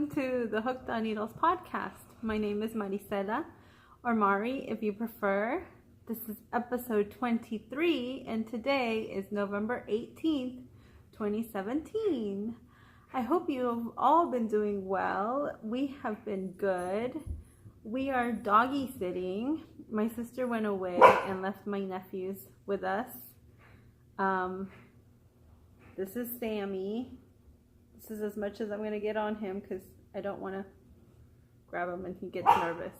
welcome to the Hooked on Needles podcast. My name is Maricela, or Mari if you prefer. This is episode 23, and today is November 18th, 2017. I hope you have all been doing well. We have been good. We are doggy sitting. My sister went away and left my nephews with us. This is Sammy. This is as much as I'm going to get on him because I don't want to grab him and he gets nervous.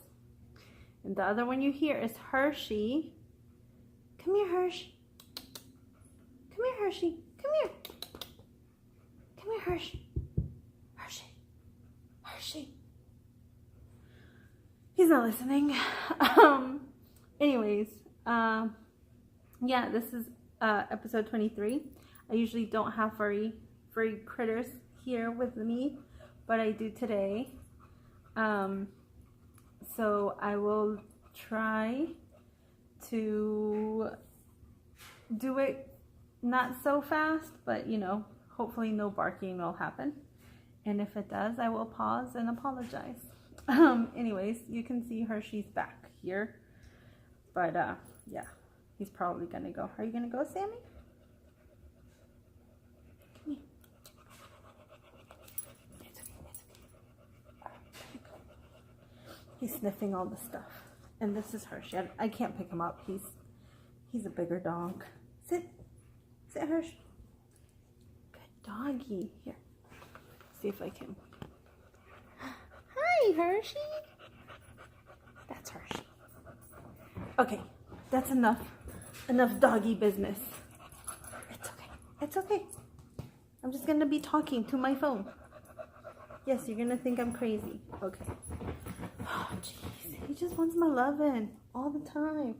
And the other one you hear is Hershey. Come here, Hershey. Come here, Hershey. Come here. Come here, Hershey. Hershey. Hershey. He's not listening. Anyways, yeah, this is episode 23. I usually don't have furry critters here with me, but I do today. So I will try to do it not so fast, but hopefully no barking will happen. And if it does, I will pause and apologize. Anyways, you can see Hershey's back here, but yeah, he's probably gonna go. Are you gonna go, Sammy? He's sniffing all the stuff. And this is Hershey. I can't pick him up. He's a bigger dog. Sit. Sit, Hershey. Good doggy. Here. See if I can. Hi, Hershey. That's Hershey. Okay. That's enough. Enough doggy business. It's okay. It's okay. I'm just going to be talking to my phone. Yes, you're going to think I'm crazy. Okay. Oh, jeez. He just wants my loving all the time.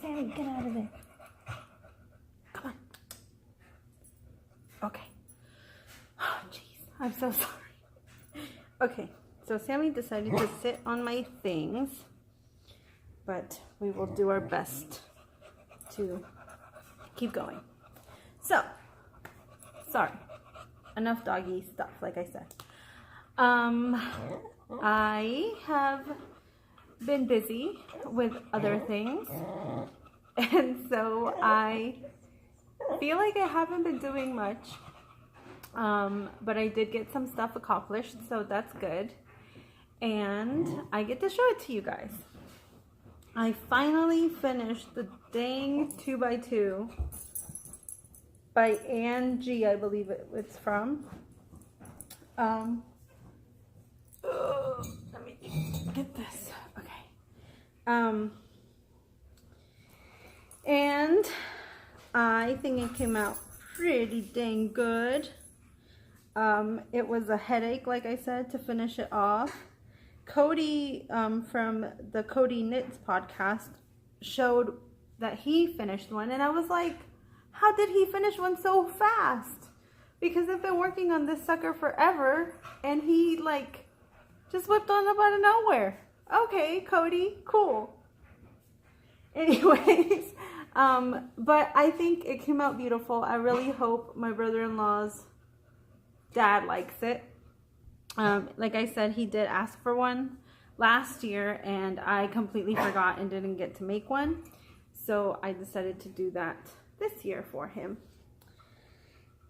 Sammy, get out of there. Come on. Okay. Oh, jeez. I'm so sorry. Okay. So Sammy decided to sit on my things, but we will do our best to keep going. So, sorry. Enough doggy stuff, like I said. I have been busy with other things, and so I feel like I haven't been doing much, but I did get some stuff accomplished, so that's good, and I get to show it to you guys. I finally finished the dang 2x2 by Angie, I believe it's from. Let me get this. Okay. And I think it came out pretty dang good. It was a headache, like I said, to finish it off. Cody from the Cody Knits podcast showed that he finished one, and I was like, how did he finish one so fast? Because I've been working on this sucker forever, and he just whipped on up out of nowhere. Okay, Cody, cool. Anyways, but I think it came out beautiful. I really hope my brother-in-law's dad likes it. Like I said, he did ask for one last year, and I completely forgot and didn't get to make one. So I decided to do that this year for him.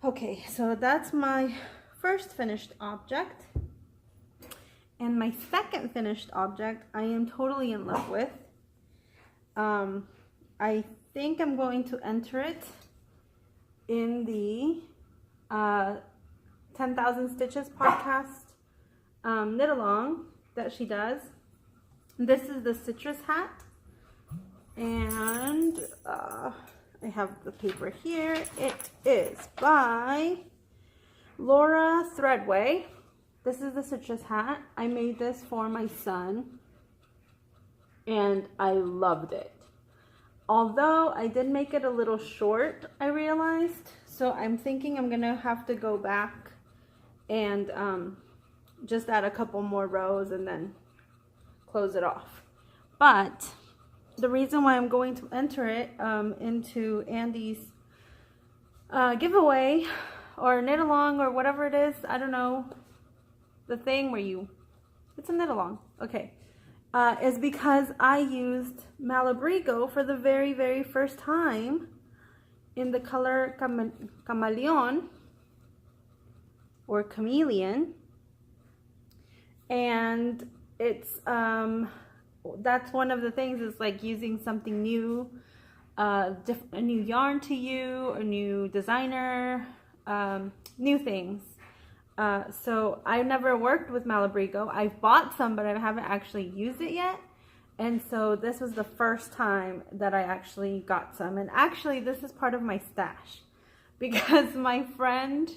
Okay, so that's my first finished object. And my second finished object, I am totally in love with. I think I'm going to enter it in the 10,000 Stitches podcast knit along that she does. This is the citrus hat, and I have the paper here. It is by Laura Threadway. This is the citrus hat. I made this for my son, and I loved it. Although I did make it a little short, I realized. So I'm thinking I'm going to have to go back and just add a couple more rows and then close it off. But the reason why I'm going to enter it into Andy's giveaway or knit along or whatever it is. I don't know. The thing where it's a knit along. Okay. Is because I used Malabrigo for the very, very first time in the color Chameleon or Chameleon. And it's, that's one of the things, is like using something new, a new yarn to you, a new designer, new things. So I never worked with Malabrigo. I've bought some, but I haven't actually used it yet. And so this was the first time that I actually got some. And actually this is part of my stash, because my friend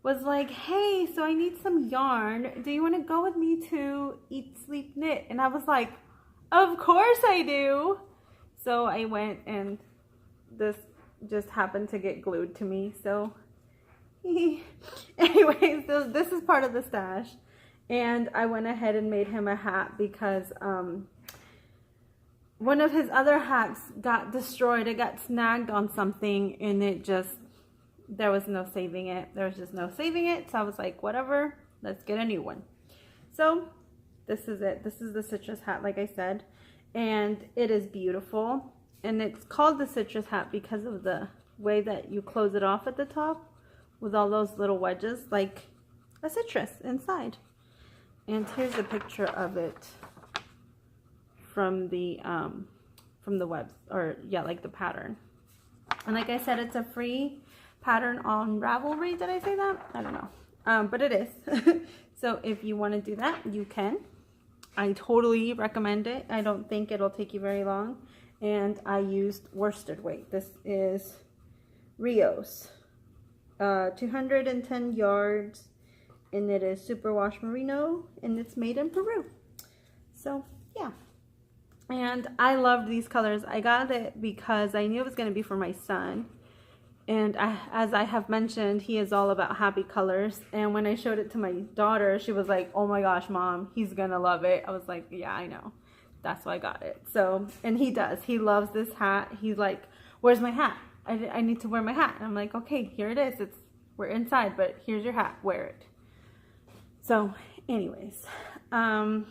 was like, hey, so I need some yarn. Do you want to go with me to Eat, Sleep, Knit? And I was like, of course I do. So I went, and this just happened to get glued to me. So anyway, so this is part of the stash, and I went ahead and made him a hat because one of his other hats got destroyed. It got snagged on something, and there was no saving it. There was just no saving it. So I was like, whatever, let's get a new one. So this is it. This is the citrus hat, like I said, and it is beautiful. And it's called the citrus hat because of the way that you close it off at the top, with all those little wedges, like a citrus inside. And here's a picture of it from the web, or yeah, like the pattern. And like I said, it's a free pattern on Ravelry. Did I say that? I don't know. But it is. So if you want to do that, you can. I totally recommend it. I don't think it'll take you very long. And I used worsted weight. This is Rios. 210 yards, and it is superwash merino, and it's made in Peru. So yeah, and I loved these colors. I got it because I knew it was going to be for my son, and as I have mentioned, he is all about happy colors. And when I showed it to my daughter, she was like, oh my gosh, Mom, he's gonna love it. I was like, yeah, I know, that's why I got it. So, and he does, he loves this hat. He's like, where's my hat? I need to wear my hat. And I'm like, okay, here it is. We're inside, but here's your hat. Wear it. So anyways, and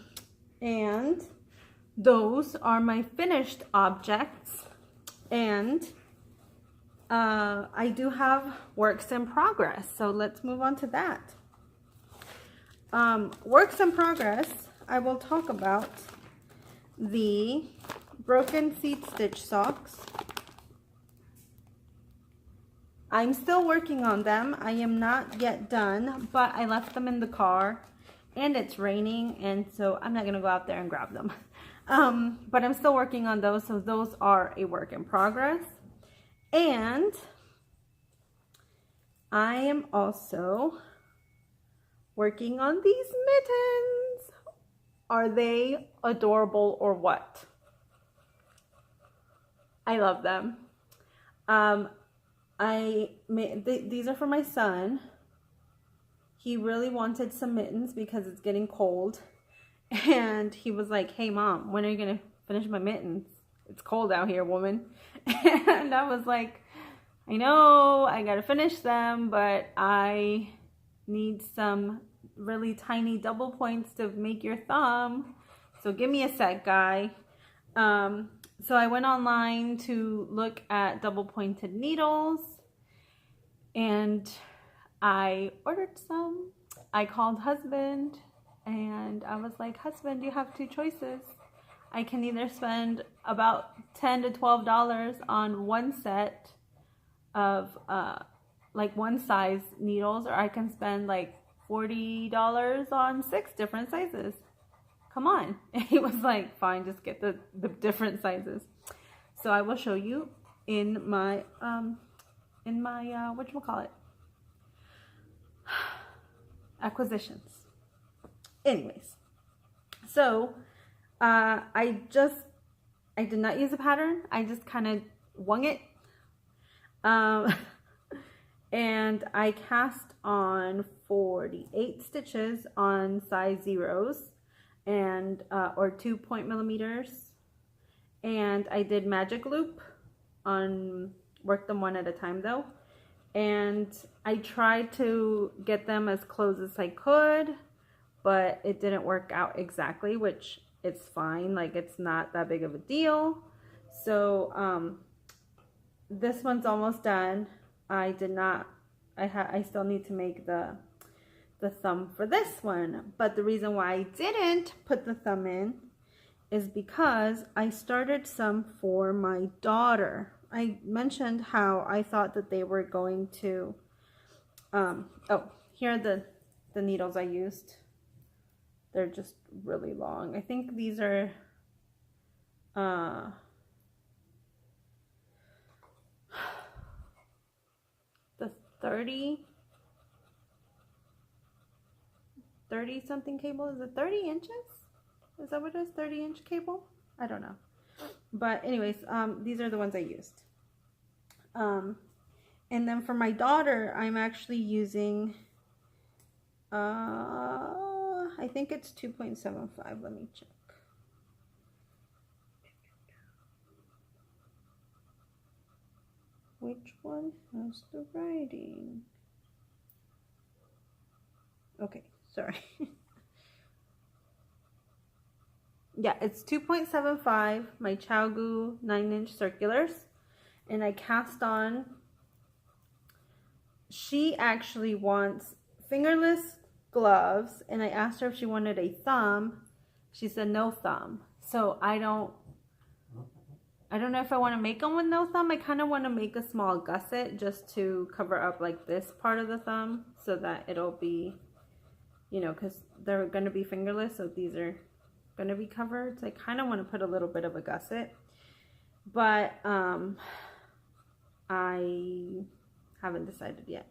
those are my finished objects. And I do have works in progress. So let's move on to that. Works in progress, I will talk about the broken seed stitch socks. I'm still working on them. I am not yet done, but I left them in the car, and it's raining, and so I'm not gonna go out there and grab them. But I'm still working on those, so those are a work in progress. And I am also working on these mittens. Are they adorable or what? I love them. These are for my son. He really wanted some mittens because it's getting cold, and he was like, hey Mom, when are you gonna finish my mittens? It's cold out here, woman. And I was like, I know, I gotta finish them, but I need some really tiny double points to make your thumb, so give me a sec, guy. So I went online to look at double pointed needles, and I ordered some. I called husband, and I was like, husband, you have two choices. I can either spend about $10 to $12 on one set of like one size needles, or I can spend like $40 on 6 different sizes. Come on. And he was like, fine, just get the different sizes. So I will show you in my whatchamacallit, acquisitions. Anyways, so I did not use a pattern. I just kind of wung it. And I cast on 48 stitches on size 0s and or 2 millimeters, and I did magic loop on, worked them one at a time though, and I tried to get them as close as I could, but it didn't work out exactly, which it's fine. Like, it's not that big of a deal. So this one's almost done. I still need to make the thumb for this one, but the reason why I didn't put the thumb in is because I started some for my daughter. I mentioned how I thought that they were going to oh, here are the needles I used. They're just really long. I think these are the 30 something cable. Is it 30 inches? Is that what it is? 30-inch cable? I don't know. But anyways, these are the ones I used. And then for my daughter, I'm actually using, I think it's 2.75. Let me check. Which one has the writing? Okay, sorry. Yeah, it's 2.75, my ChowGoo 9-inch circulars, and I cast on. She actually wants fingerless gloves, and I asked her if she wanted a thumb. She said no thumb. So I don't know if I want to make them with no thumb. I kind of want to make a small gusset just to cover up like this part of the thumb so that it'll be, you know, because they're going to be fingerless, so these are going to be covered. So I kind of want to put a little bit of a gusset, but I haven't decided yet.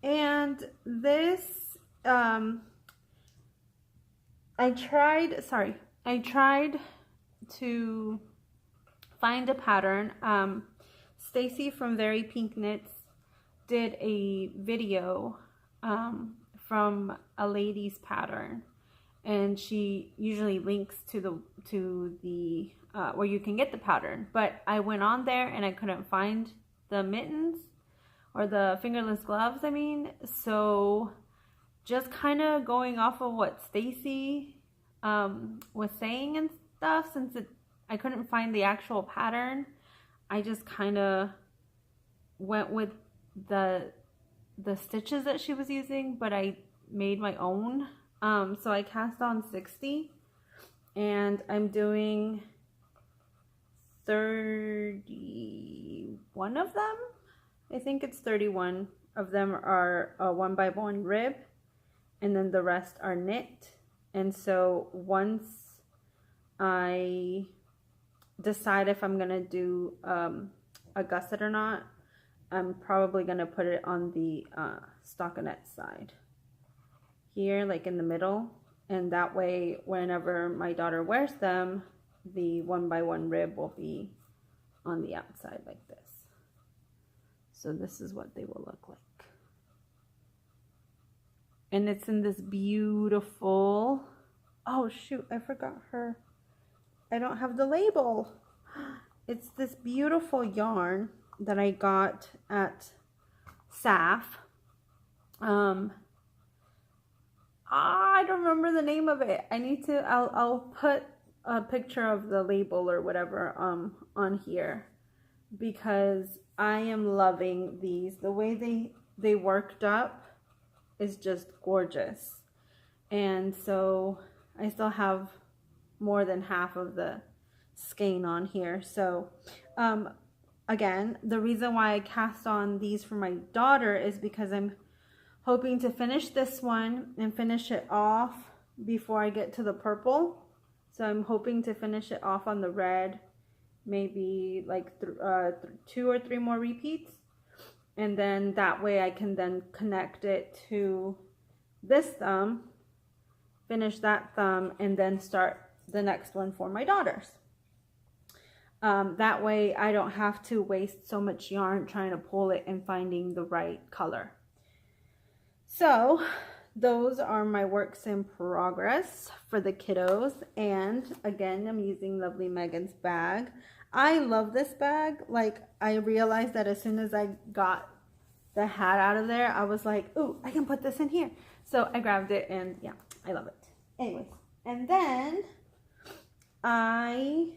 And this I tried to find a pattern. Stacy from Very Pink Knits did a video from a lady's pattern, and she usually links to the where you can get the pattern, but I went on there and I couldn't find the mittens or the fingerless gloves, I mean. So just kind of going off of what Stacy was saying and stuff, since I couldn't find the actual pattern, I just kind of went with the stitches that she was using, but I made my own. So I cast on 60, and I'm doing 31 of them. I think it's 31 of them are a 1x1 rib, and then the rest are knit. And so once I decide if I'm gonna do a gusset or not, I'm probably gonna put it on the stockinette side here, like in the middle, and that way whenever my daughter wears them, the 1x1 rib will be on the outside like this. So this is what they will look like. And it's in this beautiful, oh shoot, I forgot her, I don't have the label. It's this beautiful yarn that I got at SAF. I don't remember the name of it. I need to, I'll put a picture of the label or whatever on here, because I am loving these. The way they worked up is just gorgeous. And so I still have more than half of the skein on here. So again, the reason why I cast on these for my daughter is because I'm hoping to finish this one and finish it off before I get to the purple. So I'm hoping to finish it off on the red, maybe like 2 or 3 more repeats, and then that way I can then connect it to this thumb, finish that thumb, and then start the next one for my daughters. That way I don't have to waste so much yarn trying to pull it and finding the right color. So those are my works in progress for the kiddos. And again, I'm using Lovely Megan's bag. I love this bag. Like, I realized that as soon as I got the hat out of there, I was like, ooh, I can put this in here. So I grabbed it, and yeah, I love it. Anyways, and then I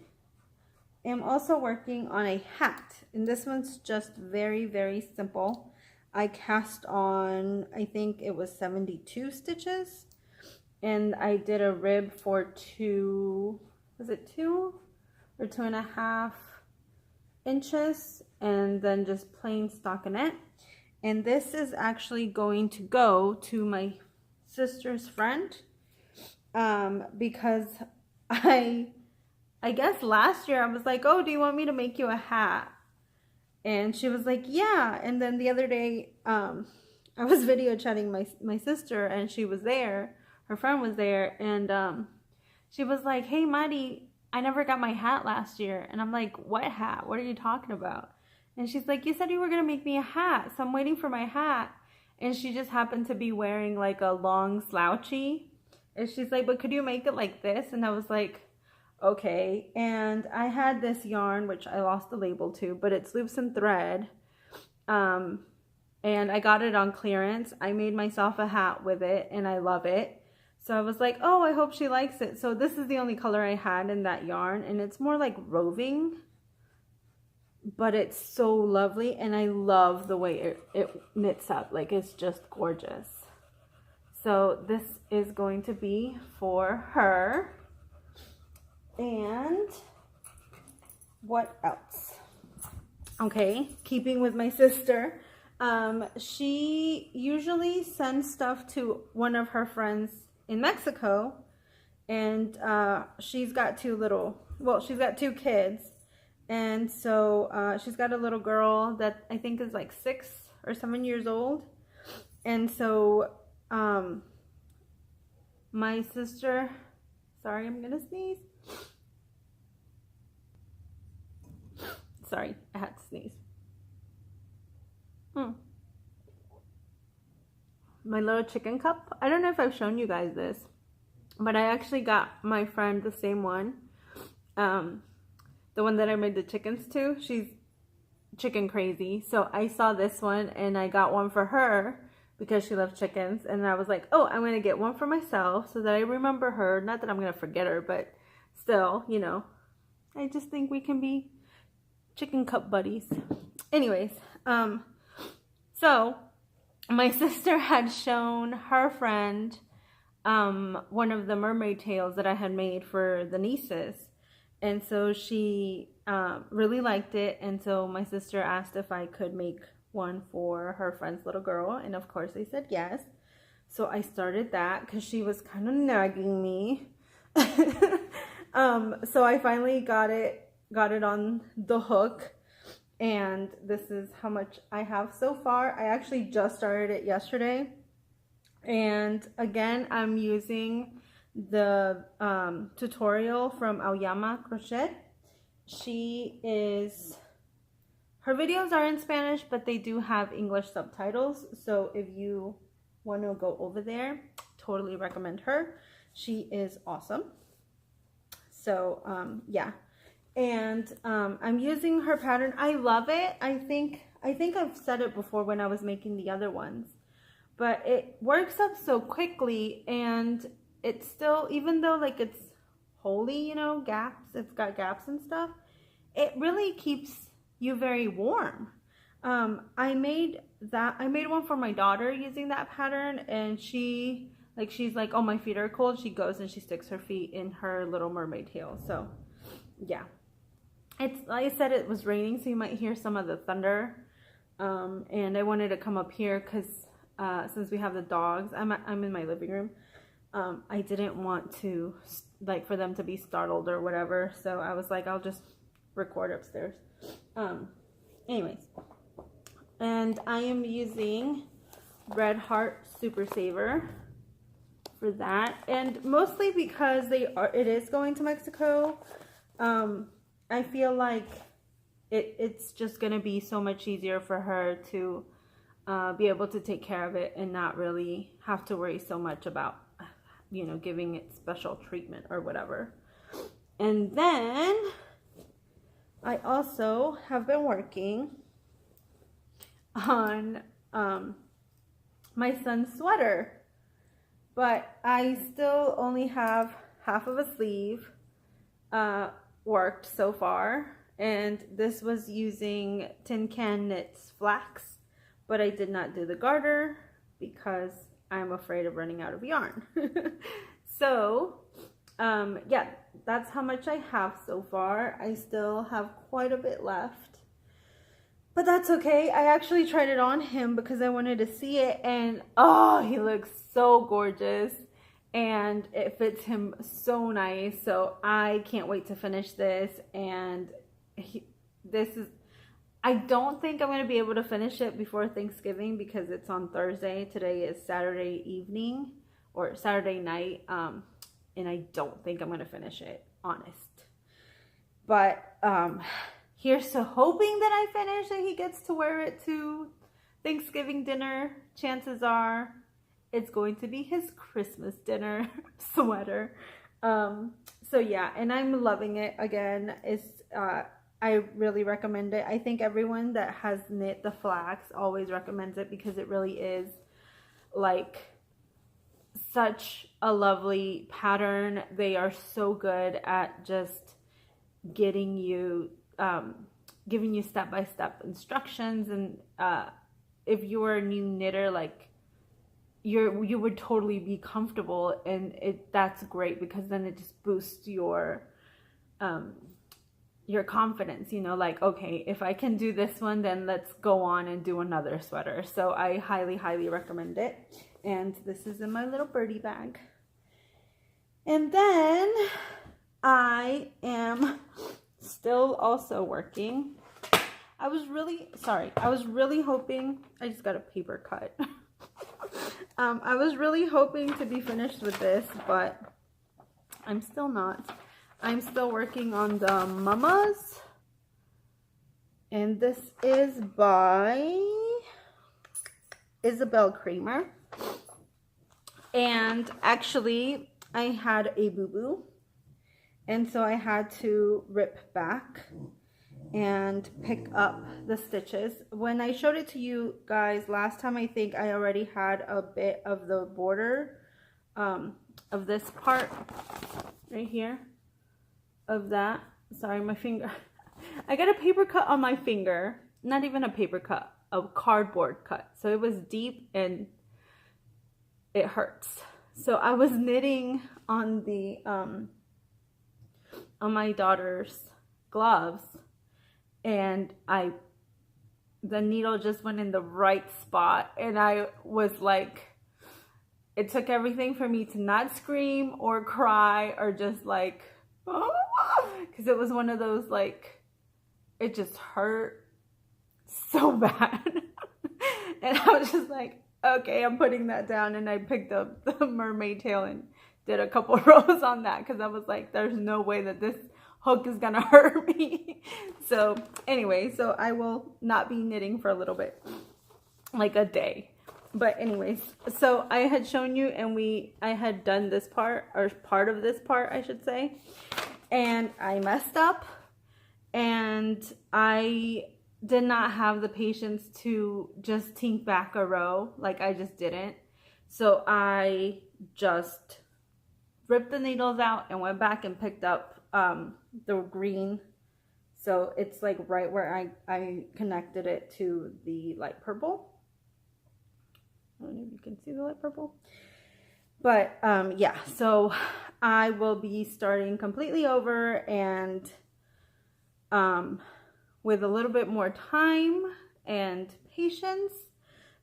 am also working on a hat, and this one's just very, very simple. I cast on, I think it was 72 stitches, and I did a rib for 2, was it 2 or 2.5 inches, and then just plain stockinette. And this is actually going to go to my sister's friend, because I guess last year I was like, oh, do you want me to make you a hat? And she was like, yeah. And then the other day, I was video chatting my sister, and she was there. Her friend was there, and she was like, hey, Maddie, I never got my hat last year. And I'm like, what hat? What are you talking about? And she's like, you said you were going to make me a hat, so I'm waiting for my hat. And she just happened to be wearing like a long slouchy. And she's like, but could you make it like this? And I was like, okay. And I had this yarn, which I lost the label to, but it's loops and thread. And I got it on clearance. I made myself a hat with it, and I love it. So I was like, oh, I hope she likes it. So this is the only color I had in that yarn, and it's more like roving, but it's so lovely, and I love the way it knits up. Like, it's just gorgeous. So this is going to be for her. And what else? Okay, keeping with my sister, she usually sends stuff to one of her friends in Mexico, and she's got she's got 2 kids, and so she's got a little girl that I think is like 6 or 7 years old. And so my sister, sorry, I'm gonna sneeze. Sorry, I had to sneeze. My little chicken cup. I don't know if I've shown you guys this, but I actually got my friend the same one. The one that I made the chickens to. She's chicken crazy. So I saw this one, and I got one for her because she loves chickens. And I was like, oh, I'm going to get one for myself so that I remember her. Not that I'm going to forget her, but still, you know, I just think we can be chicken cup buddies. Anyways, so my sister had shown her friend one of the mermaid tails that I had made for the nieces, and so she really liked it. And so my sister asked if I could make one for her friend's little girl, and of course I said yes. So I started that because she was kind of nagging me. So I finally got it on the hook, and this is how much I have so far. I actually just started it yesterday, and again, I'm using the tutorial from Aoyama Crochet. Her videos are in Spanish, but they do have English subtitles, so if you want to go over there, totally recommend her. She is awesome. So yeah. And I'm using her pattern. I love it. I think I've said it before when I was making the other ones, but it works up so quickly, and it's still, even though like it's wholly, you know, gaps, it's got gaps and stuff, it really keeps you very warm. I made one for my daughter using that pattern, and she's like, oh, my feet are cold. She goes and she sticks her feet in her little mermaid tail. So yeah. It's, like I said, it was raining, so you might hear some of the thunder. And I wanted to come up here because since we have the dogs, I'm in my living room. I didn't want to, like, for them to be startled or whatever. So I was like, I'll just record upstairs. Anyways. And I am using Red Heart Super Saver for that. And mostly because it is going to Mexico. I feel like it's just going to be so much easier for her to be able to take care of it and not really have to worry so much about, you know, giving it special treatment or whatever. And then I also have been working on my son's sweater, but I still only have half of a sleeve worked so far, and this was using Tin Can Knits flax, but I did not do the garter because I'm afraid of running out of yarn. So yeah, that's how much I have so far. I still have quite a bit left, but that's okay. I actually tried it on him because I wanted to see it, and oh, he looks so gorgeous and it fits him so nice. So I can't wait to finish this. And I don't think I'm going to be able to finish it before Thanksgiving because it's on Thursday. Today is Saturday evening or Saturday night. And I don't think I'm going to finish it, honest. But here's to hoping that I finish and he gets to wear it to Thanksgiving dinner. Chances are it's going to be his Christmas dinner sweater. So yeah, and I'm loving it. Again, I really recommend it. I think everyone that has knit the flax always recommends it because it really is like such a lovely pattern. They are so good at just getting you, giving you step-by-step instructions. And if you're a new knitter, like you would totally be comfortable, and that's great because then it just boosts your confidence, you know, like, okay, if I can do this one, then let's go on and do another sweater. So I highly, highly recommend it. And this is in my little birdie bag. And then I am still also working. I was really hoping, I just got a paper cut. I was really hoping to be finished with this, but I'm still not. I'm still working on the Mamas, and this is by Isabel Kramer. And actually, I had a boo-boo, and so I had to rip back and pick up the stitches. When I showed it to you guys last time, I think I already had a bit of the border of this part right here. Of that, sorry, my finger. I got a paper cut on my finger, not even a paper cut, a cardboard cut. So it was deep and it hurts. So I was knitting on the on my daughter's gloves, and the needle just went in the right spot, and I was like, it took everything for me to not scream or cry or just like, because it was one of those, like, it just hurt so bad. And I was just like, okay, I'm putting that down. And I picked up the mermaid tail and did a couple rows on that because I was like, there's no way that this hook is gonna hurt me. So anyway, so I will not be knitting for a little bit, like a day. But anyways, so I had shown you, and I had done this part, or part of this part, I should say, and I messed up, and I did not have the patience to just tink back a row. Like, I just didn't. So I just ripped the needles out and went back and picked up the green. So it's like right where I connected it to the light purple. I don't know if you can see the light purple. But yeah, so I will be starting completely over, and with a little bit more time and patience,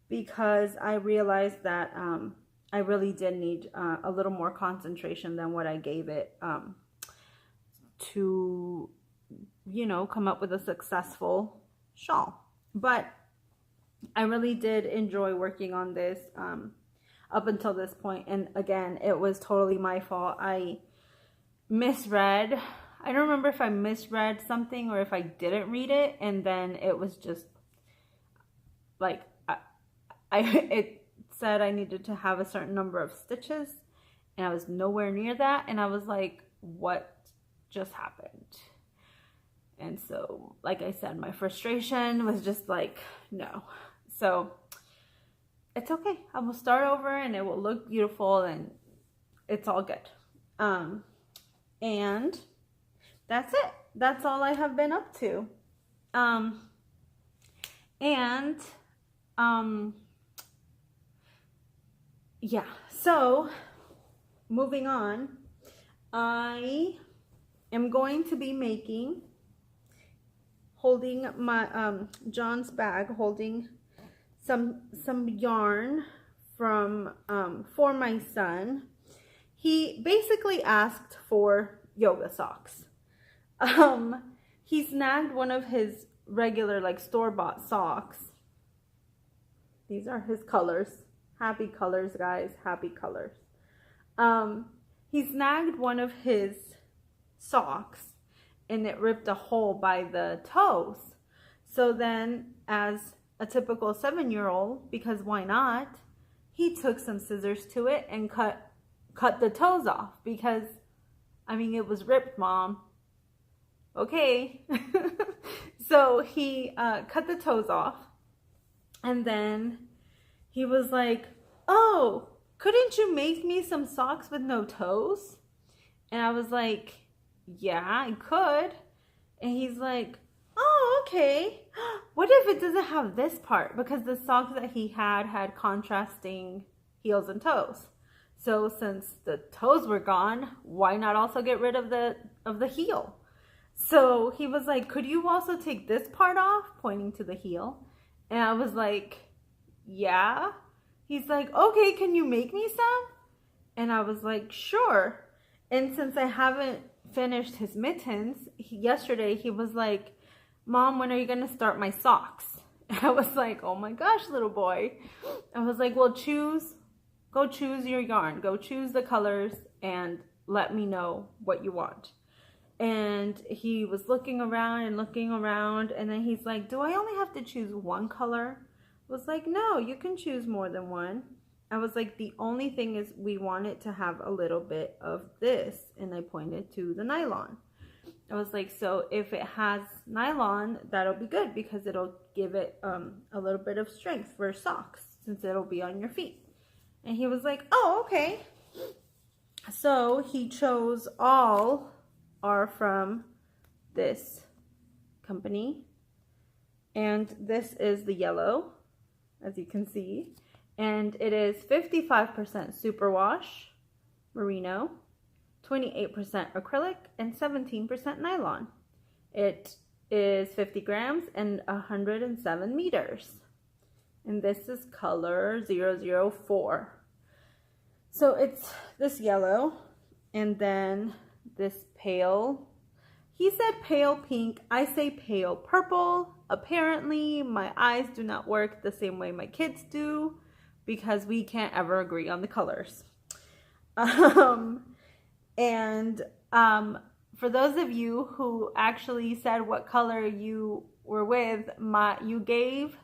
because I realized that I really did need a little more concentration than what I gave it to, you know, come up with a successful shawl. But I really did enjoy working on this up until this point. And again, it was totally my fault. I misread. I don't remember if I misread something or if I didn't read it. And then it was just like, it said I needed to have a certain number of stitches, and I was nowhere near that. And I was like, what just happened? And so, like I said, my frustration was just like, no. So it's okay. I will start over and it will look beautiful and it's all good. And that's it. That's all I have been up to. Yeah, so moving on, I am going to be holding my John's bag, holding some yarn from for my son. He basically asked for yoga socks. He snagged one of his regular, like, store-bought socks. These are his colors. Happy colors, guys. Happy colors. He snagged one of his socks and it ripped a hole by the toes. So then, as a typical 7-year-old, because why not, he took some scissors to it and cut the toes off because, I mean, it was ripped, Mom. Okay. So he cut the toes off, and then he was like, oh, couldn't you make me some socks with no toes? And I was like, yeah, I could. And he's like, oh, okay. What if it doesn't have this part? Because the socks that he had contrasting heels and toes. So since the toes were gone, why not also get rid of the heel? So he was like, could you also take this part off? Pointing to the heel. And I was like, yeah. He's like, okay, can you make me some? And I was like, sure. And since I haven't finished his mittens, yesterday he was like, Mom, when are you going to start my socks? And I was like, oh my gosh, little boy. I was like, well, go choose your yarn. Go choose the colors and let me know what you want. And he was looking around, and then he's like, do I only have to choose one color? I was like, no, you can choose more than one. I was like, the only thing is we want it to have a little bit of this. And I pointed to the nylon. I was like, so if it has nylon, that'll be good because it'll give it a little bit of strength for socks since it'll be on your feet. And he was like, oh, okay. So he chose all are from this company. And this is the yellow, as you can see. And it is 55% superwash, merino, 28% acrylic, and 17% nylon. It is 50 grams and 107 meters. And this is color 004. So it's this yellow, and then this pale, he said pale pink, I say pale purple. Apparently, my eyes do not work the same way my kids do, because we can't ever agree on the colors. For those of you who actually said what color you were with, you gave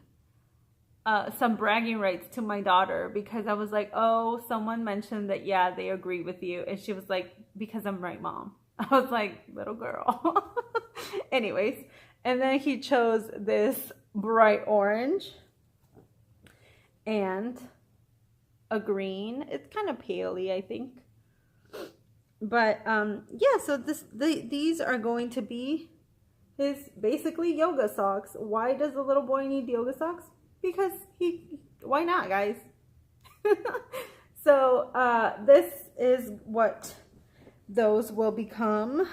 some bragging rights to my daughter, because I was like, oh, someone mentioned that, yeah, they agree with you. And she was like, because I'm right, Mom. I was like, little girl. Anyways, and then he chose this bright orange and a green. It's kind of paley, I think. But yeah, so these are going to be his basically yoga socks. Why does the little boy need yoga socks? Because why not, guys? So this is what those will become.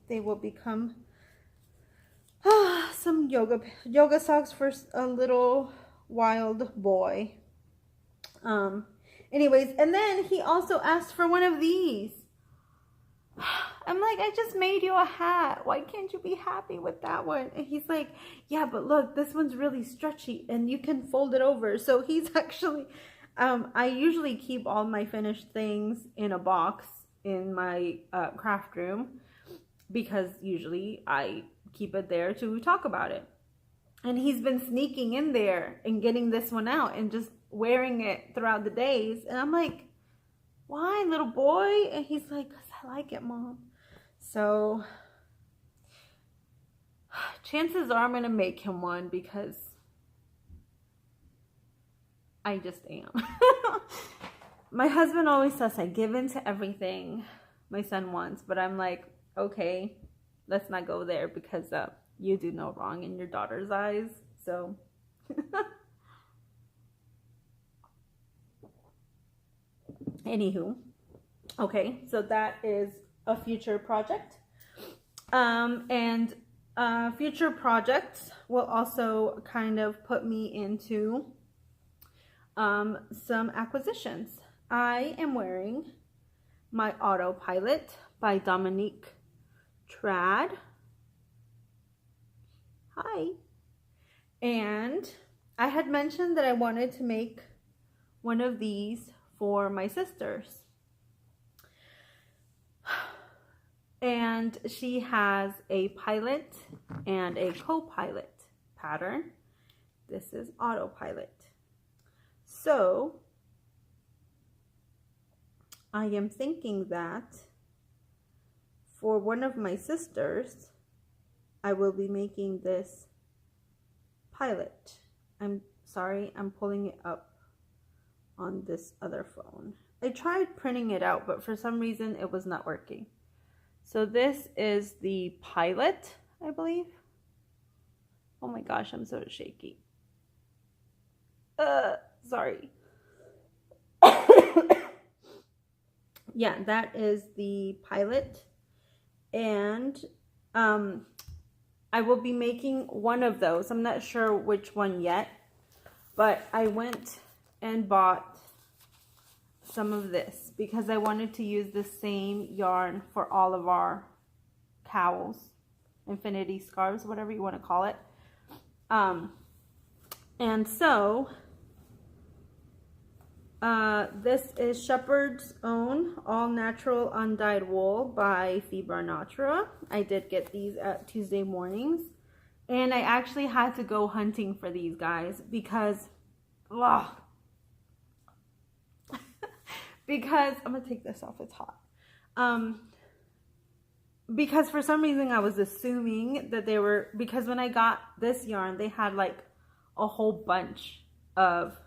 They will become some yoga socks for a little wild boy. Anyways, and then he also asked for one of these. I'm like, I just made you a hat. Why can't you be happy with that one? And he's like, yeah, but look, this one's really stretchy and you can fold it over. So he's actually, I usually keep all my finished things in a box in my craft room, because usually I keep it there to talk about it. And he's been sneaking in there and getting this one out and just wearing it throughout the days. And I'm like, why, little boy? And he's like, 'cause I like it, Mom. So chances are I'm going to make him one, because I just am. My husband always says I give in to everything my son wants, but I'm like, okay, let's not go there because you do no wrong in your daughter's eyes. So anywho, okay, so that is a future project. And future projects will also kind of put me into some acquisitions. I am wearing my Autopilot by Dominique Trad. Hi. And I had mentioned that I wanted to make one of these for my sisters. And she has a pilot and a co-pilot pattern. This is Autopilot. So I am thinking that for one of my sisters, I will be making this pilot. I'm sorry, I'm pulling it up on this other phone. I tried printing it out, but for some reason it was not working. So this is the pilot, I believe. Oh my gosh, I'm so shaky. Sorry. Yeah, that is the pilot. And I will be making one of those. I'm not sure which one yet, but I went and bought some of this because I wanted to use the same yarn for all of our cowls, infinity scarves, whatever you want to call it. And so this is Shepherd's Own All Natural Undyed Wool by Fibra Natura. I did get these at Tuesday mornings, and I actually had to go hunting for these guys because because I'm gonna take this off, it's hot. Because for some reason I was assuming that they were, because when I got this yarn they had like a whole bunch of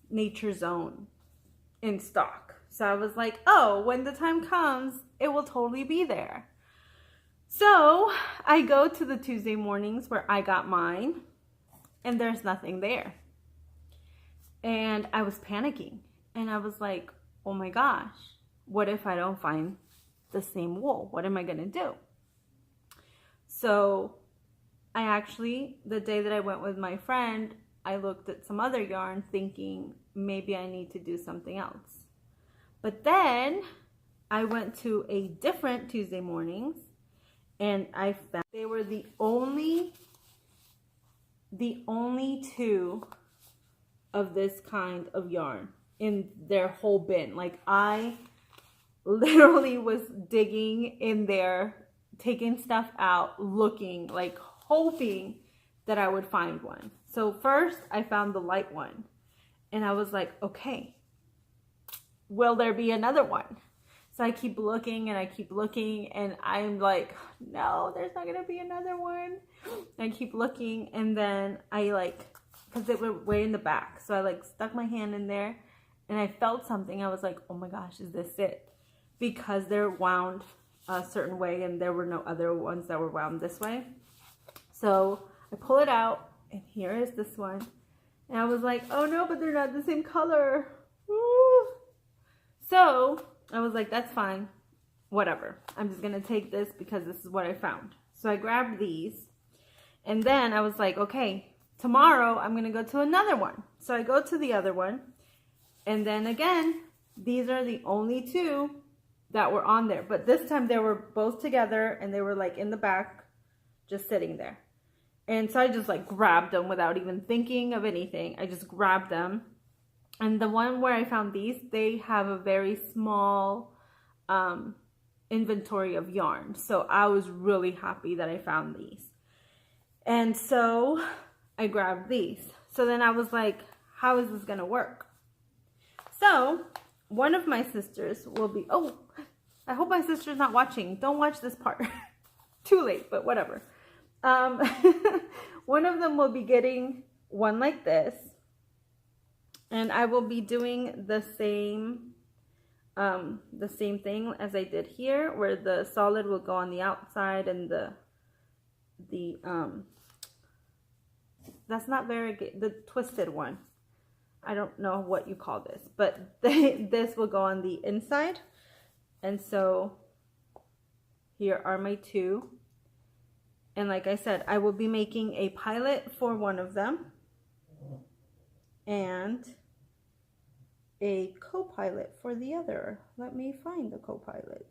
Nature's Own in stock. So I was like, oh, when the time comes it will totally be there. So I go to the Tuesday mornings where I got mine and there's nothing there. And I was panicking. And I was like, oh my gosh, what if I don't find the same wool? What am I going to do? So I actually, the day that I went with my friend, I looked at some other yarn thinking maybe I need to do something else. But then I went to a different Tuesday mornings and I found they were the only two of this kind of yarn in their whole bin. Like I literally was digging in there, taking stuff out, looking, like hoping that I would find one. So first I found the light one and I was like, okay, will there be another one? So I keep looking and I keep looking and I'm like, no, there's not gonna be another one. And I keep looking and then I because it was way in the back. So I stuck my hand in there and I felt something. I was like, oh my gosh, is this it? Because they're wound a certain way and there were no other ones that were wound this way. So I pull it out and here is this one. And I was like, oh no, but they're not the same color. Woo. So I was like, that's fine. Whatever. I'm just going to take this because this is what I found. So I grabbed these. And then I was like, okay, tomorrow I'm going to go to another one. So I go to the other one. And then again, these are the only two that were on there. But this time they were both together and they were in the back, just sitting there. And so I just grabbed them without even thinking of anything. I just grabbed them. And the one where I found these, they have a very small inventory of yarn. So I was really happy that I found these. And so I grabbed these. So then I was like, how is this going to work? So one of my sisters will be, oh, I hope my sister's not watching. Don't watch this part. Too late, but whatever. One of them will be getting one like this. And I will be doing the same thing as I did here, where the solid will go on the outside and the that's not very good, the twisted one, I don't know what you call this, but this will go on the inside. And so here are my two. And like I said, I will be making a pilot for one of them and a co-pilot for the other. Let me find the co-pilot.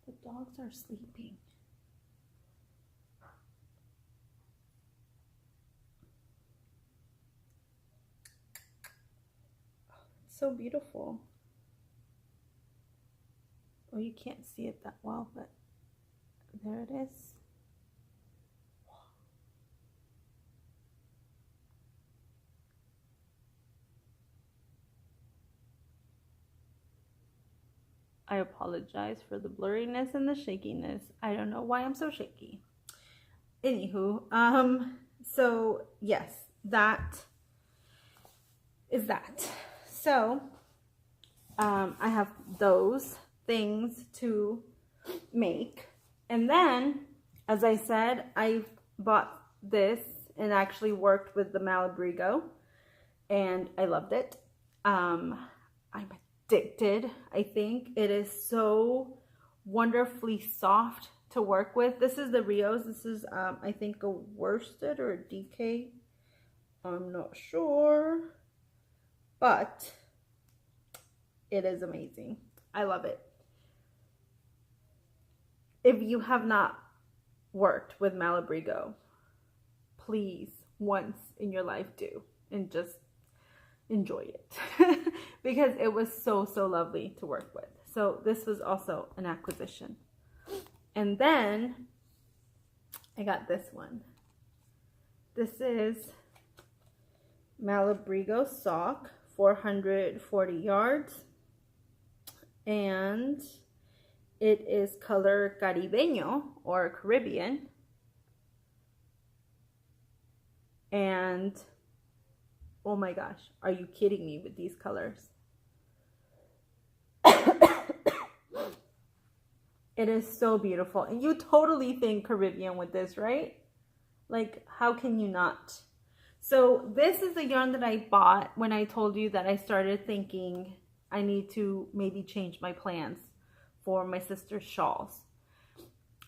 The dogs are sleeping. So beautiful. Oh, you can't see it that well, but there it is. I apologize for the blurriness and the shakiness. I don't know why I'm so shaky. Anywho, so yes, that is that. So, I have those things to make. And then, as I said, I bought this and actually worked with the Malabrigo, and I loved it. I'm addicted. I think it is so wonderfully soft to work with. This is the Rios. This is, I think, a worsted or a DK. I'm not sure, but it is amazing. I love it. If you have not worked with Malabrigo, please, once in your life, do, and just enjoy it because it was so lovely to work with. So this was also an acquisition. And then I got this one. This is Malabrigo sock, 440 yards, and it is color Caribeño or Caribbean. And oh my gosh, are you kidding me with these colors? It is so beautiful. And you totally think Caribbean with this, right? Like, how can you not? So this is the yarn that I bought when I told you that I started thinking I need to maybe change my plans for my sister's shawls.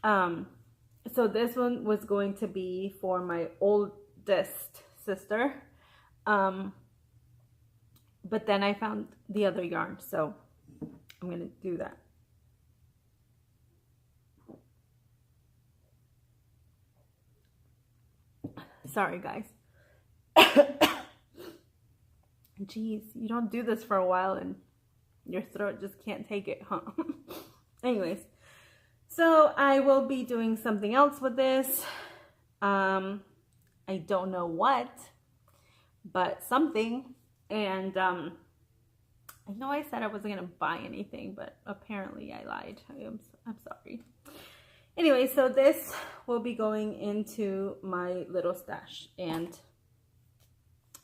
So this one was going to be for my oldest sister. But then I found the other yarn, so I'm going to do that. Sorry, guys. Jeez, you don't do this for a while and your throat just can't take it, huh? Anyways, so I will be doing something else with this. I don't know what, but something. And I know I said I wasn't going to buy anything, but apparently I lied. I'm sorry. Anyway, so this will be going into my little stash. And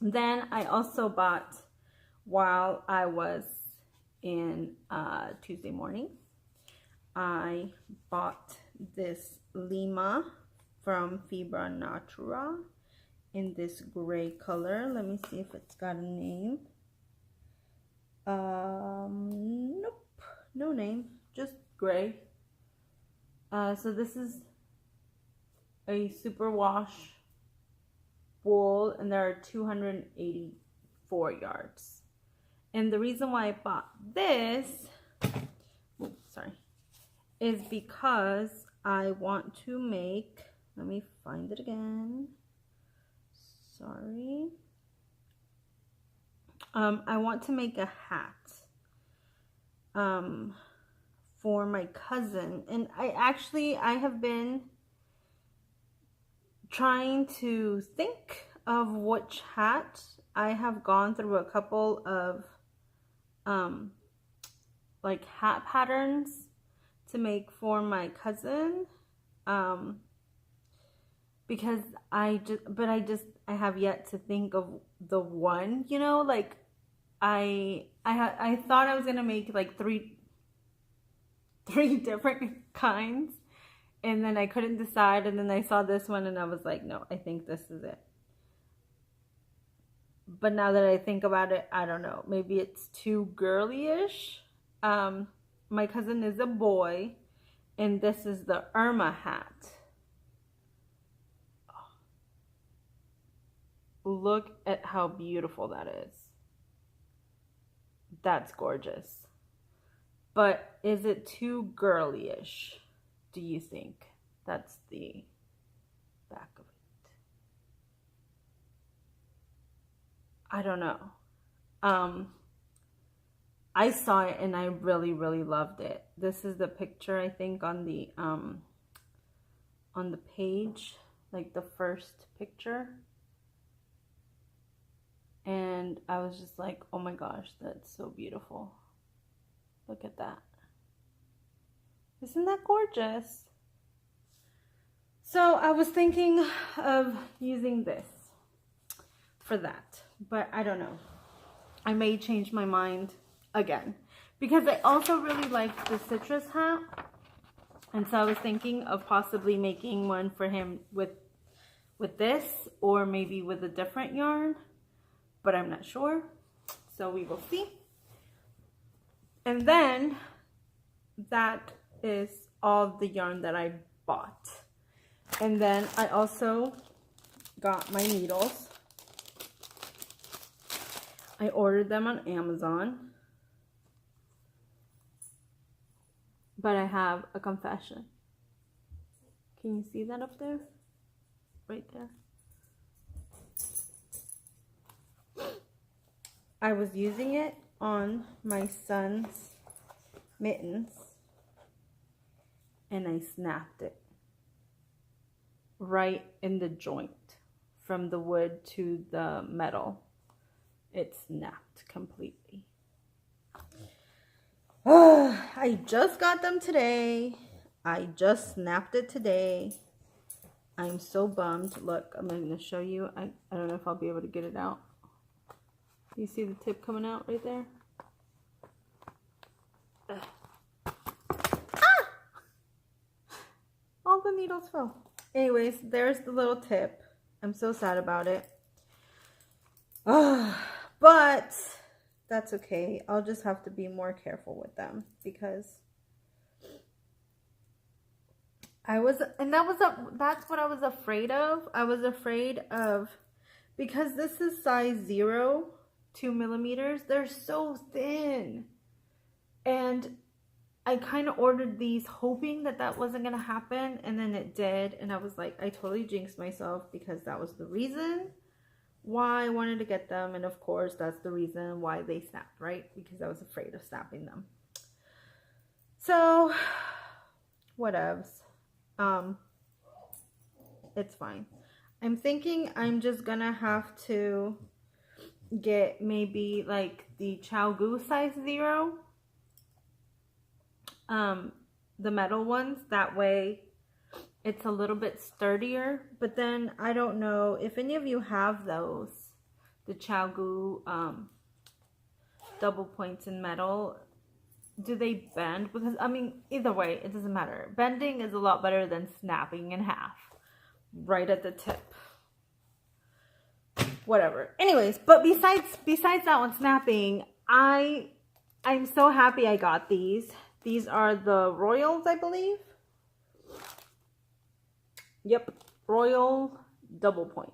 then I also bought, while I was in Tuesday morning, I bought this Lima from Fibra Natura in this gray color. Let me see if it's got a name. Nope, no name, just gray. So this is a super wash wool, and there are 284 yards. And the reason why I bought this, is because I want to make, let me find it again. Sorry. I want to make a hat for my cousin, and I have been trying to think of which hat. I have gone through a couple of like hat patterns to to make for my cousin. Because I have yet to think of the one, you know, like I thought I was gonna make like three different kinds, and then I couldn't decide, and then I saw this one and I was like, no, I think this is it. But now that I think about it, I don't know, maybe it's too girly-ish. My cousin is a boy, and this is the Irma hat. Look at how beautiful that is. That's gorgeous. But is it too girly-ish, do you think? That's the back of it. I don't know. I saw it and I really, really loved it. This is the picture, I think, on the page, like the first picture. And I was just like, oh my gosh, that's so beautiful. Look at that. Isn't that gorgeous? So I was thinking of using this for that, but I don't know. I may change my mind again, because I also really like the citrus hat. And so I was thinking of possibly making one for him with this, or maybe with a different yarn. But I'm not sure, so we will see. And then that is all the yarn that I bought. And then I also got my needles. I ordered them on Amazon. But I have a confession. Can you see that up there? Right there. I was using it on my son's mittens, and I snapped it right in the joint from the wood to the metal. It snapped completely. I just got them today. I just snapped it today. I'm so bummed. Look, I'm going to show you. I don't know if I'll be able to get it out. You see the tip coming out right there? Ah! All the needles fell. Anyways, there's the little tip. I'm so sad about it. But that's okay. I'll just have to be more careful with them, because that's what I was afraid of. I was afraid of, because this is size 0, 2 millimeters, they're so thin, and I kind of ordered these hoping that that wasn't gonna happen, and then it did, and I was like, I totally jinxed myself, because that was the reason why I wanted to get them, and of course that's the reason why they snapped, right? Because I was afraid of snapping them. So whatevs. It's fine. I'm thinking I'm just gonna have to get maybe like the Chow size 0, the metal ones. That way it's a little bit sturdier. But then I don't know if any of you have those, the Chow double points in metal. Do they bend? Because I mean, either way, it doesn't matter. Bending is a lot better than snapping in half right at the tip. Whatever. Anyways, but besides that one snapping, I'm so happy I got these. These are the Royals, I believe. Yep, Royal double points.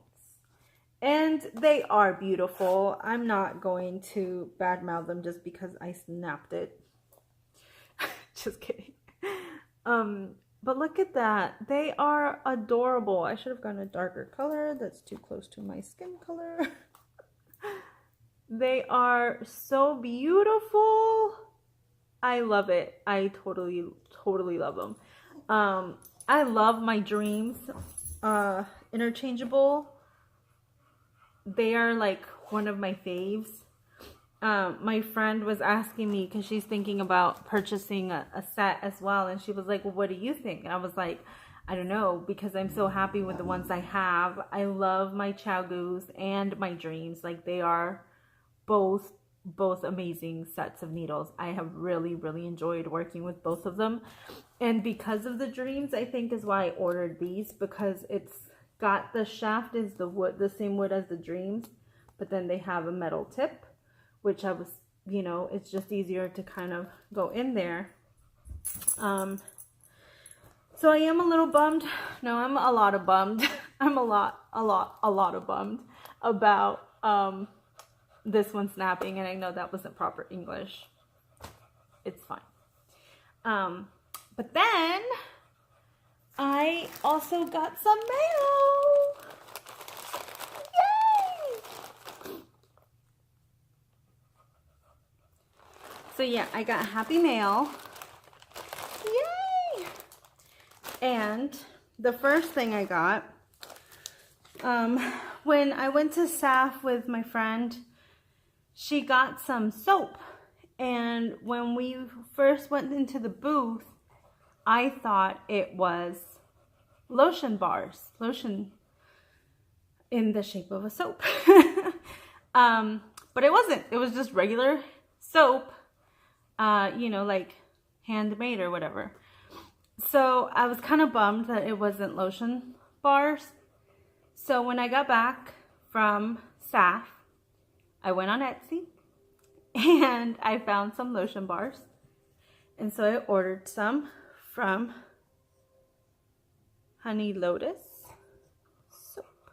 And they are beautiful. I'm not going to badmouth them just because I snapped it. Just kidding. But look at that. They are adorable. I should have gotten a darker color. That's too close to my skin color. They are so beautiful. I love it. I totally love them. I love my Dreams interchangeable. They are like one of my faves. my friend was asking me, because she's thinking about purchasing a set as well, and she was like, well, what do you think? And I was like, I don't know, because I'm so happy with the ones I have. I love my Chow Goose and my Dreams. Like, they are both amazing sets of needles. I have really enjoyed working with both of them, and because of the Dreams, I think is why I ordered these, because it's got the shaft is the same wood as the Dreams, but then they have a metal tip, which I was, you know, it's just easier to kind of go in there. So I am a little bummed. No, I'm a lot of bummed. I'm a lot of bummed about this one snapping, and I know that wasn't proper English. It's fine. But then I also got some mail. Yay! So yeah, I got happy mail. Yay! And the first thing I got, when I went to SAF with my friend, she got some soap. And when we first went into the booth, I thought it was lotion bars, lotion in the shape of a soap. But it wasn't. It was just regular soap, you know, like handmade or whatever. So I was kind of bummed that it wasn't lotion bars. So when I got back from SAF, I went on Etsy and I found some lotion bars. And so I ordered some from Honey Lotus soap.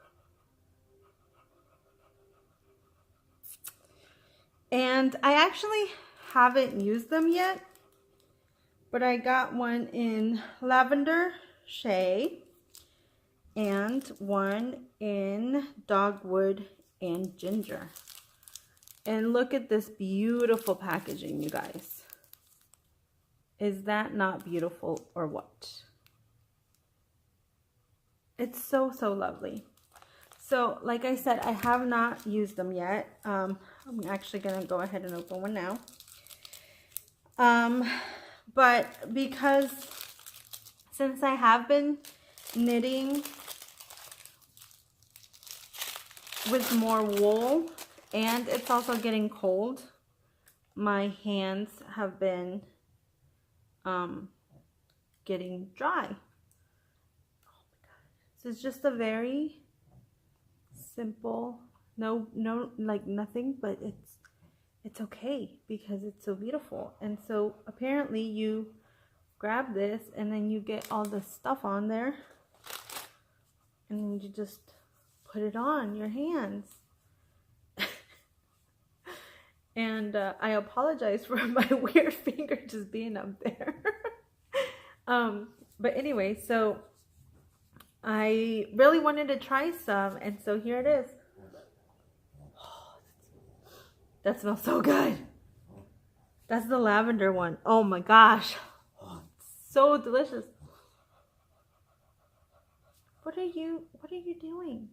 And I actually haven't used them yet, but I got one in lavender shea and one in dogwood and ginger. And look at this beautiful packaging, you guys. Is that not beautiful or what? It's so lovely. So like I said, I have not used them yet. I'm actually gonna go ahead and open one now. But because since I have been knitting with more wool, and it's also getting cold, my hands have been getting dry. Oh my God. So it's just a very simple, no, like nothing, but it's okay because it's so beautiful. And so apparently you grab this and then you get all the stuff on there and then you just put it on your hands. And I apologize for my weird finger just being up there. But anyway, so I really wanted to try some, and so here it is. Oh, that smells so good. That's the lavender one. Oh my gosh. Oh, it's so delicious. What are you doing?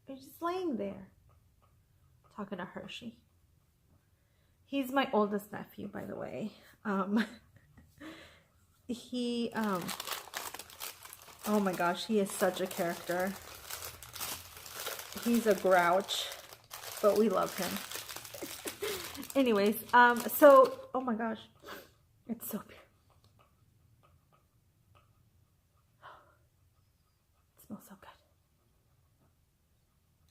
You're just laying there. Talking to Hershey. He's my oldest nephew, by the way. Oh my gosh, he is such a character. He's a grouch, but we love him. Anyways, so, oh my gosh, it's so beautiful. It smells so good.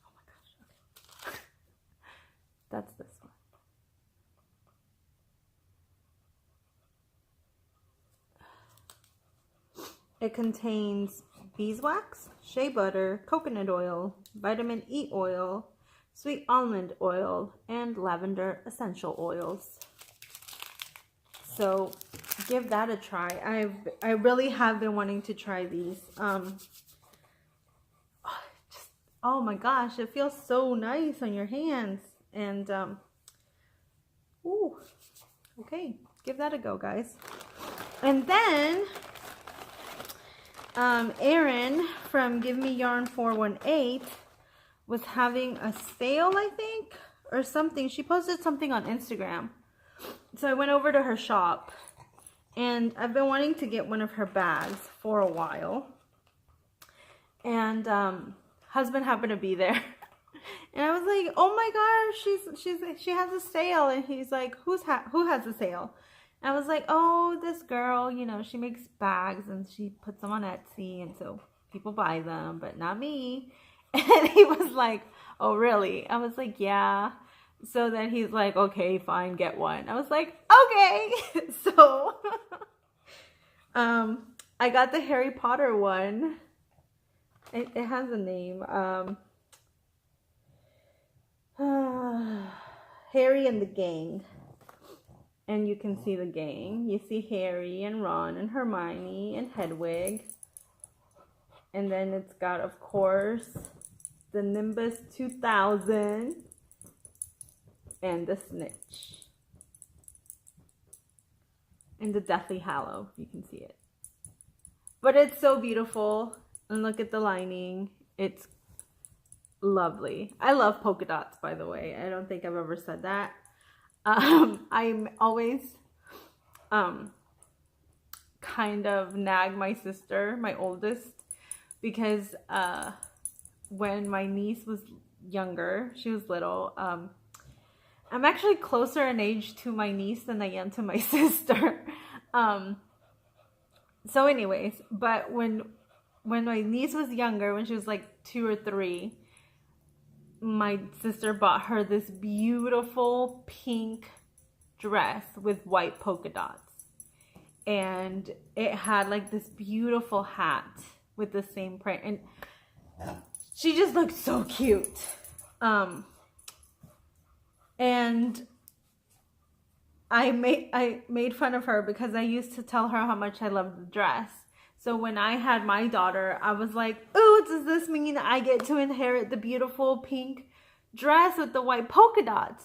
Oh my gosh, okay. That's this one. It contains beeswax, shea butter, coconut oil, vitamin E oil, sweet almond oil, and lavender essential oils. So give that a try. I really have been wanting to try these. Oh my gosh, it feels so nice on your hands. And ooh, okay, give that a go, guys. And then Erin from Give Me Yarn 418 was having a sale, I think, or something. She posted something on Instagram. So I went over to her shop, and I've been wanting to get one of her bags for a while. And husband happened to be there. And I was like, oh my gosh, she has a sale. And he's like, who has a sale? And I was like, oh, this girl, you know, she makes bags and she puts them on Etsy, and so people buy them, but not me. And he was like, oh, really? I was like, yeah. So then he's like, okay, fine, get one. I was like, okay. So I got the Harry Potter one. It has a name. Harry and the Gang. And you can see the gang. You see Harry and Ron and Hermione and Hedwig. And then it's got, of course, the Nimbus 2000 and the Snitch. And the Deathly Hallow. You can see it. But it's so beautiful. And look at the lining. It's lovely. I love polka dots, by the way. I don't think I've ever said that. I'm always kind of nag my sister, my oldest, because when my niece was younger, she was little, I'm actually closer in age to my niece than I am to my sister. So anyways, but when my niece was younger, when she was like 2 or 3, my sister bought her this beautiful pink dress with white polka dots. And it had like this beautiful hat with the same print. And she just looked so cute. And I made fun of her because I used to tell her how much I loved the dress. So when I had my daughter, I was like, oh, does this mean I get to inherit the beautiful pink dress with the white polka dots?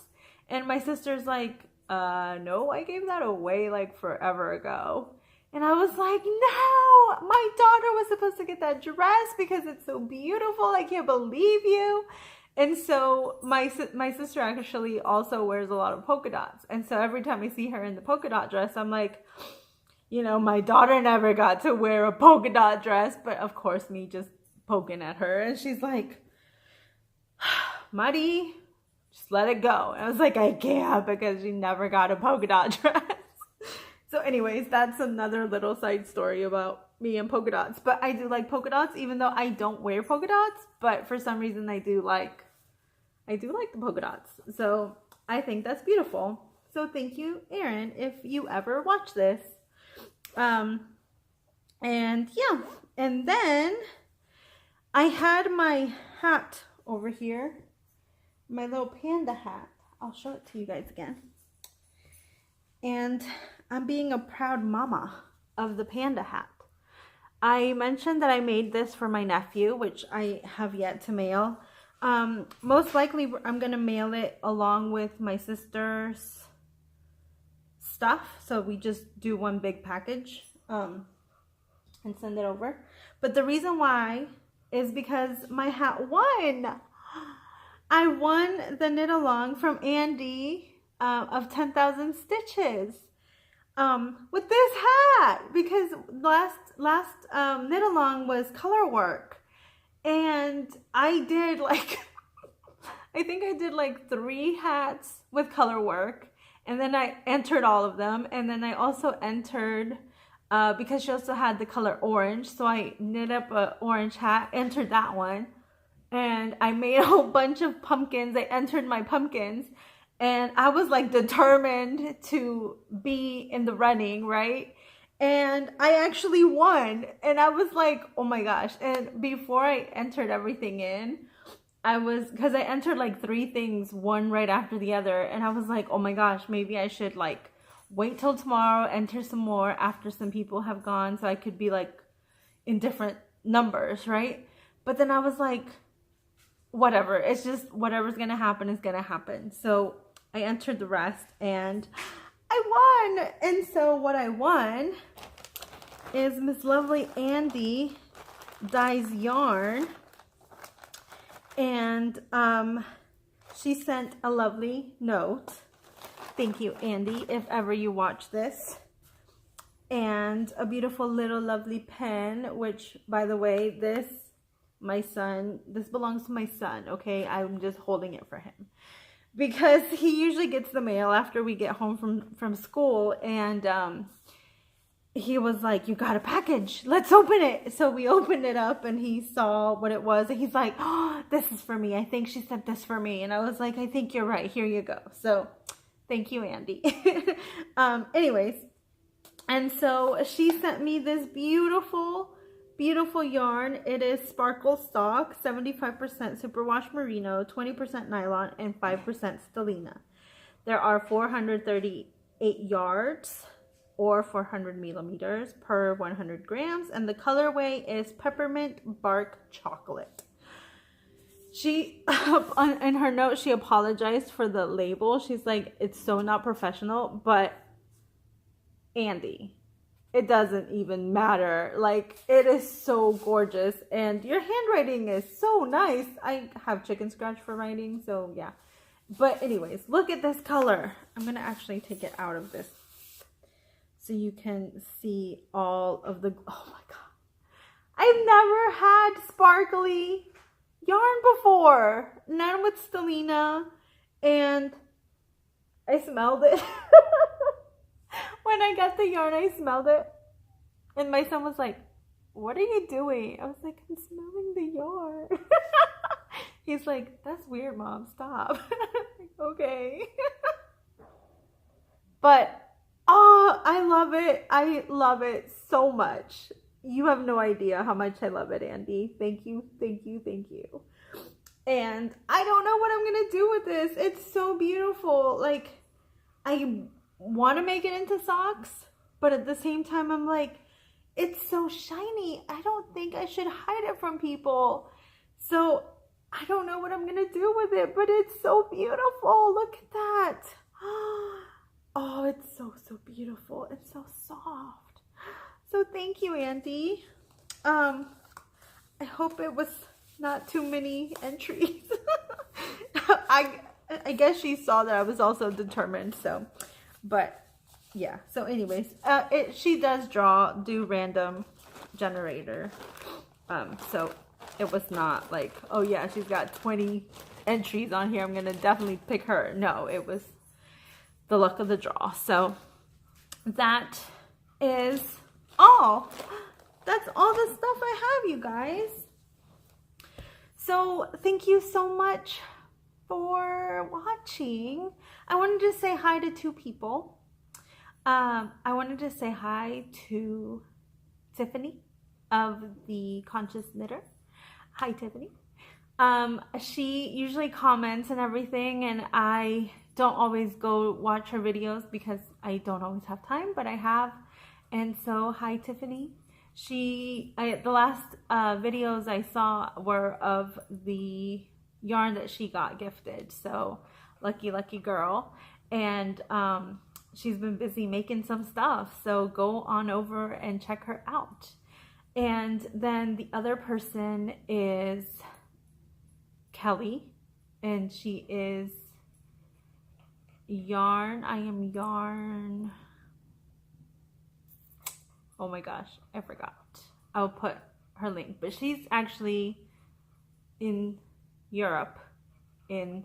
And my sister's like, no, I gave that away like forever ago. And I was like, no, my daughter was supposed to get that dress because it's so beautiful. I can't believe you. And so my sister actually also wears a lot of polka dots. And so every time I see her in the polka dot dress, I'm like, you know, my daughter never got to wear a polka dot dress, but of course me just poking at her. And she's like, Muddy, just let it go. And I was like, I can't, because she never got a polka dot dress. So anyways, that's another little side story about me and polka dots. But I do like polka dots, even though I don't wear polka dots. But for some reason, I do like the polka dots. So I think that's beautiful. So thank you, Erin, if you ever watch this. And yeah, and then I had my hat over here, my little panda hat. I'll show it to you guys again. And I'm being a proud mama of the panda hat. I mentioned that I made this for my nephew, which I have yet to mail. Most likely I'm going to mail it along with my sister's stuff. So we just do one big package and send it over. But the reason why is because my hat won. I won the knit along from Andy of 10,000 Stitches with this hat, because last knit along was color work, and I did like I think I did like 3 hats with color work. And then I entered all of them. And then I also entered, because she also had the color orange. So I knit up an orange hat, entered that one. And I made a whole bunch of pumpkins. I entered my pumpkins. And I was like determined to be in the running, right? And I actually won. And I was like, oh my gosh. And before I entered everything in, because I entered like 3 things, one right after the other, and I was like, oh my gosh, maybe I should like wait till tomorrow, enter some more after some people have gone, so I could be like in different numbers, right? But then I was like, whatever, it's just whatever's gonna happen is gonna happen. So I entered the rest and I won. And so what I won is Miss Lovely Andy Dyes Yarn. And she sent a lovely note. Thank you, Andy, if ever you watch this. And a beautiful little lovely pen, which, by the way, this belongs to my son, okay? I'm just holding it for him. Because he usually gets the mail after we get home from school, and he was like, you got a package, let's open it. So we opened it up and he saw what it was, and he's like, oh, this is for me. I think she sent this for me. And I was like, I think you're right. Here you go. So thank you, Andy. Anyways, and so she sent me this beautiful, beautiful yarn. It is Sparkle Stock, 75% superwash merino, 20% nylon, and 5% stellina. There are 438 yards, or 400 millimeters per 100 grams, and the colorway is peppermint bark chocolate. She, in her note, she apologized for the label. She's like, it's so not professional, but Andy, it doesn't even matter. Like, it is so gorgeous, and your handwriting is so nice. I have chicken scratch for writing, so yeah. But anyways, look at this color. I'm gonna actually take it out of this so you can see all of the, oh my god. I've never had sparkly yarn before. None with stellina. And I smelled it. When I got the yarn, I smelled it. And my son was like, what are you doing? I was like, I'm smelling the yarn. He's like, that's weird, Mom. Stop. Like, okay. But oh, I love it. I love it so much. You have no idea how much I love it, Andy. Thank you, thank you, thank you. And I don't know what I'm going to do with this. It's so beautiful. Like, I want to make it into socks, but at the same time, I'm like, it's so shiny. I don't think I should hide it from people. So I don't know what I'm going to do with it, but it's so beautiful. Look at that. Oh, it's so, so beautiful. It's so soft. So thank you, Andy. I hope it was not too many entries. I guess she saw that I was also determined, so, but yeah. So anyways, she does do random generator. So it was not like, oh yeah, she's got 20 entries on here, I'm gonna definitely pick her. No, it was the luck of the draw. So that is all. That's all the stuff I have, you guys. So thank you so much for watching. I wanted to say hi to two people. I wanted to say hi to Tiffany of the Conscious Knitter. Hi, Tiffany. She usually comments and everything, and I don't always go watch her videos because I don't always have time, but I have. And so, hi, Tiffany. The last videos I saw were of the yarn that she got gifted. So, lucky, lucky girl. And she's been busy making some stuff. So, go on over and check her out. And then the other person is Kelly, and she is Yarn. I am Yarn. Oh my gosh, I forgot. I'll put her link, but she's actually in Europe. I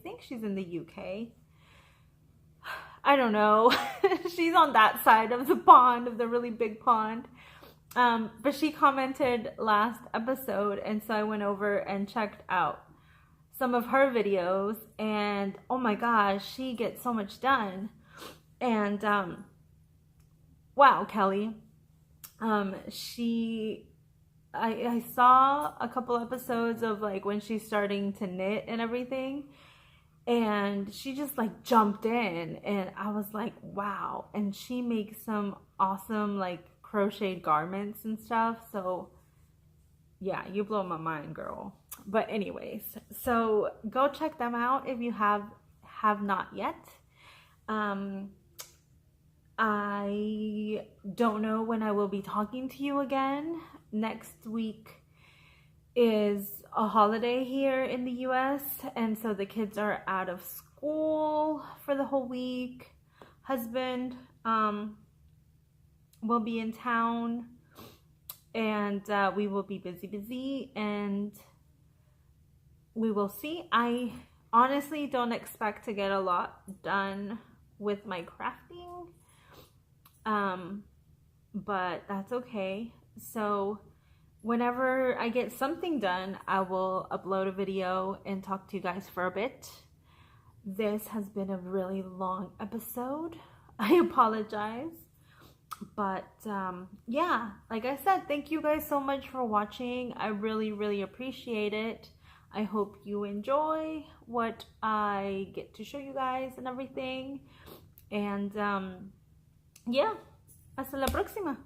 think she's in the UK. I don't know. She's on that side of the pond, of the really big pond. But she commented last episode, and so I went over and checked out some of her videos, and oh my gosh, she gets so much done. And wow, Kelly. I saw a couple episodes of like when she's starting to knit and everything, and she just like jumped in, and I was like, wow. And she makes some awesome like crocheted garments and stuff. So yeah, you blow my mind, girl. But anyways, so go check them out if you have not yet. I don't know when I will be talking to you again. Next week is a holiday here in the US, and so the kids are out of school for the whole week. Husband will be in town, and we will be busy, and we will see. I honestly don't expect to get a lot done with my crafting, but that's okay. So whenever I get something done, I will upload a video and talk to you guys for a bit. This has been a really long episode. I apologize. But yeah, like I said, thank you guys so much for watching. I really appreciate it. I hope you enjoy what I get to show you guys and everything. And yeah, hasta la próxima.